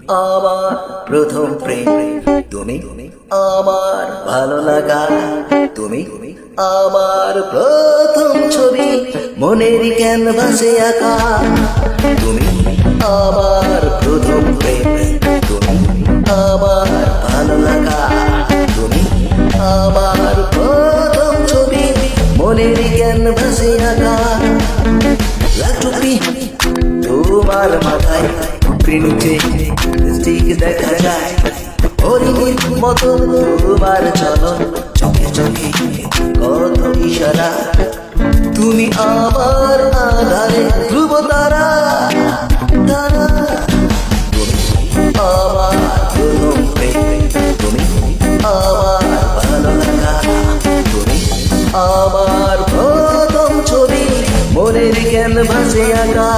আমার প্রথম প্রেম তুমি, আমার ভালো লাগা তুমি, আমার প্রথম ছবি মনের ক্যানভাসে আঁকা তুমি, আমার প্রথম প্রেম তুমি, আমার ভালো লাগা তুমি, আমার প্রথম ছবি মনের ক্যানভাসে আঁকা। লাটুপি তোমার মাথায় নিচে স্টিক দেখা যায়, হরিণীর মতো তোমার চলন, চোখে চোখে কত ইশারা, তুমি আমার আধারে ধ্রুব তারা তারা। তুমি আমার প্রথম প্রেম তুমি, আমার ভালো লাগা তুমি, আমার প্রথম ছবি মনের ক্যানভাসে আঁকা।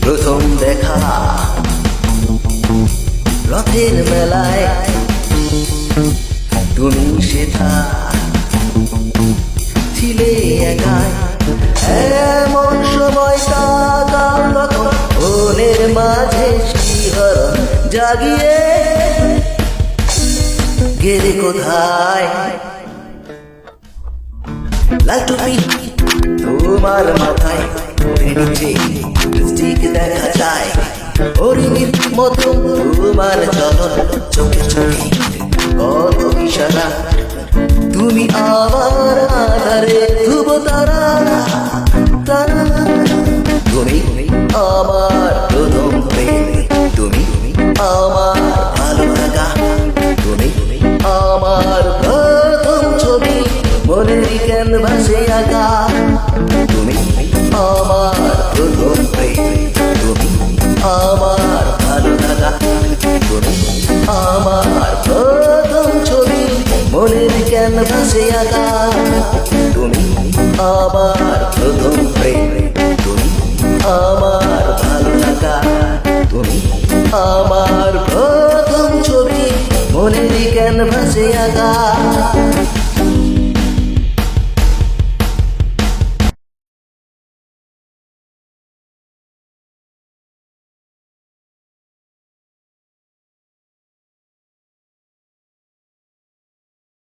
প্রথম দেখা রথের মেলায়, তুমি সেথা ছিলে একাই, এমন সময় তাকাও তখন মনের মাঝে শিহরণ জাগিয়ে গেলে কোথায়। লাল টুপি তোমার মাথায় নিচে স্টিক দেখা যায়, হরিণীর মতো তোমার চলন, চোখে চোখে কত ইশারা, তুমি আমার আধারে ধ্রুব তারা তারা। তুমি আমার প্রথম প্রেম তুমি, আমার ভালো লাগা তুমি, আমার প্রথম ছবি মনের ক্যানভাসে আঁকা তুমি, আমার প্রথম প্রেম তুমি, আমার ভালো লাগা তুমি, আমার প্রথম ছবি মনের ক্যানভাসে আঁকা তুমি, আমার প্রথম প্রেম তুমি, আমার ভালো লাগা তুমি, আমার প্রথম ছবি মনের ক্যানভাসে আঁকা।